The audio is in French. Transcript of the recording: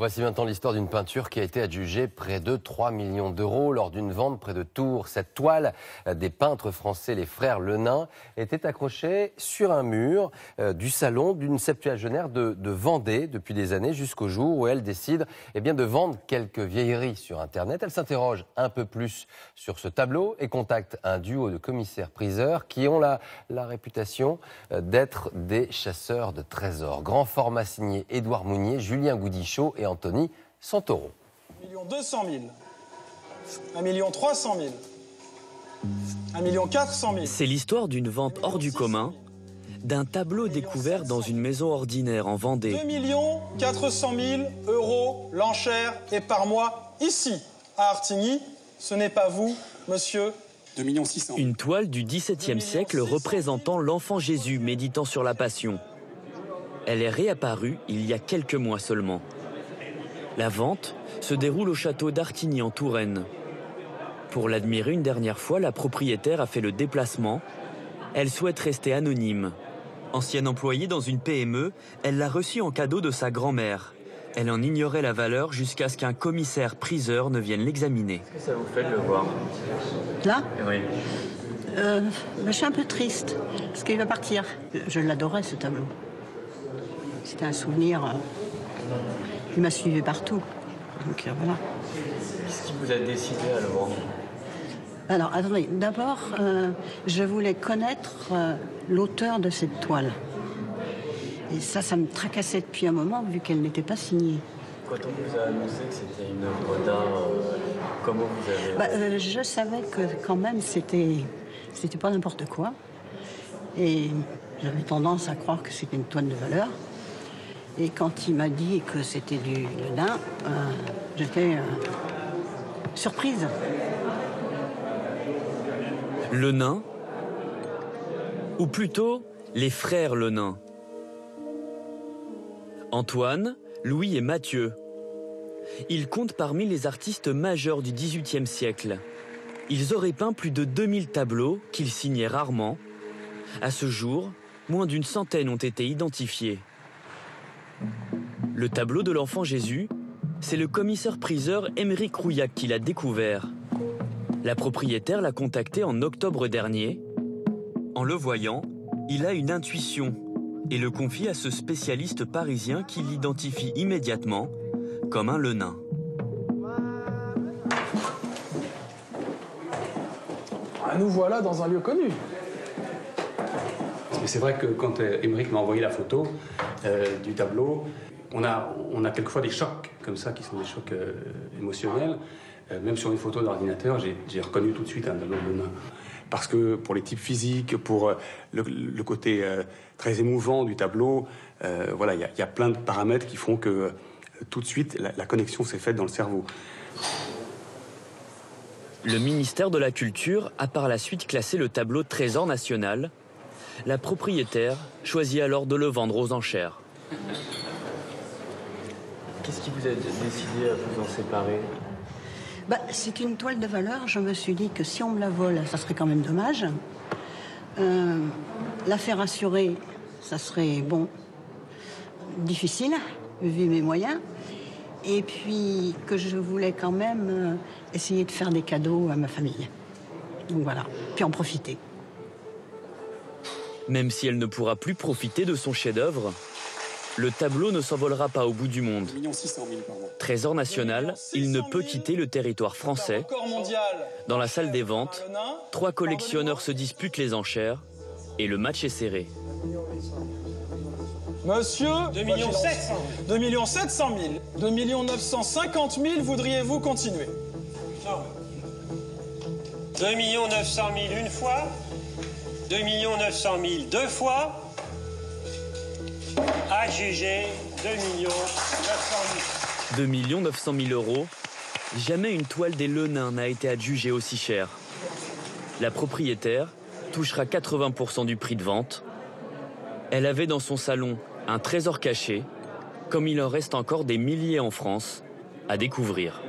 Voici maintenant l'histoire d'une peinture qui a été adjugée près de 3 millions d'euros lors d'une vente près de Tours. Cette toile des peintres français, les frères Lenain, était accrochée sur un mur du salon d'une septuagénaire de Vendée depuis des années jusqu'au jour où elle décide de vendre quelques vieilleries sur Internet. Elle s'interroge un peu plus sur ce tableau et contacte un duo de commissaires-priseurs qui ont la réputation d'être des chasseurs de trésors. Grand format signé Édouard Mounier, Julien Goudichaud et Anthony Santoro. 1 200 000, 1 300 000, 1 400 000. C'est l'histoire d'une vente hors du commun, d'un tableau découvert dans une maison ordinaire en Vendée. 2 400 000 euros l'enchère et par mois ici, à Artigny. Ce n'est pas vous, monsieur. 2 600 000. Une toile du XVIIe siècle représentant l'enfant Jésus méditant sur la Passion. Elle est réapparue il y a quelques mois seulement. La vente se déroule au château d'Artigny en Touraine. Pour l'admirer une dernière fois, la propriétaire a fait le déplacement. Elle souhaite rester anonyme. Ancienne employée dans une PME, elle l'a reçue en cadeau de sa grand-mère. Elle en ignorait la valeur jusqu'à ce qu'un commissaire-priseur ne vienne l'examiner. Qu'est-ce que ça vous fait de le voir? Là? Oui. Je suis un peu triste, parce qu'il va partir. Je l'adorais, ce tableau. C'était un souvenir... Il m'a suivi partout. Donc voilà. Qu'est-ce qui vous a décidé à le vendre? Alors, attendez. D'abord, je voulais connaître l'auteur de cette toile. Et ça me tracassait depuis un moment, vu qu'elle n'était pas signée. Quand on vous a annoncé que c'était une œuvre d'art, comment vous avez... Je savais que quand même, c'était pas n'importe quoi. Et j'avais tendance à croire que c'était une toile de valeur. Et quand il m'a dit que c'était du Lenain, j'étais surprise. Lenain, ou plutôt les frères Lenain. Antoine, Louis et Mathieu. Ils comptent parmi les artistes majeurs du XVIIIe siècle. Ils auraient peint plus de 2000 tableaux qu'ils signaient rarement. À ce jour, moins d'une centaine ont été identifiés. Le tableau de l'enfant Jésus, c'est le commissaire-priseur Émeric Rouillac qui l'a découvert. La propriétaire l'a contacté en octobre dernier. En le voyant, il a une intuition et le confie à ce spécialiste parisien qui l'identifie immédiatement comme un Lenain. Nous voilà dans un lieu connu. Mais c'est vrai que quand Émeric m'a envoyé la photo du tableau, on a quelquefois des chocs comme ça qui sont des chocs émotionnels. Même sur une photo d'ordinateur, j'ai reconnu tout de suite un tableau de Lenain. Parce que pour les types physiques, pour le côté très émouvant du tableau, voilà, il y a plein de paramètres qui font que tout de suite la connexion s'est faite dans le cerveau. Le ministère de la Culture a par la suite classé le tableau Trésor national. La propriétaire choisit alors de le vendre aux enchères. Qu'est-ce qui vous a décidé à vous en séparer? C'est une toile de valeur. Je me suis dit que si on me la vole, ça serait quand même dommage. La faire assurer, ça serait, difficile, vu mes moyens. Et puis que je voulais quand même essayer de faire des cadeaux à ma famille. Donc voilà, puis en profiter. Même si elle ne pourra plus profiter de son chef-d'œuvre, le tableau ne s'envolera pas au bout du monde. 2 600 000 par mois. Trésor national, il ne peut quitter le territoire français. Dans la salle des ventes, 3 collectionneurs se disputent les enchères et le match est serré. Monsieur, 2 700 000. 2 950 000, voudriez-vous continuer? Non. 2 900 000 une fois, 2 900 000 deux fois, adjugé 2 900 000. 2 900 000 euros, jamais une toile des Lenain n'a été adjugée aussi chère. La propriétaire touchera 80% du prix de vente. Elle avait dans son salon un trésor caché, comme il en reste encore des milliers en France à découvrir.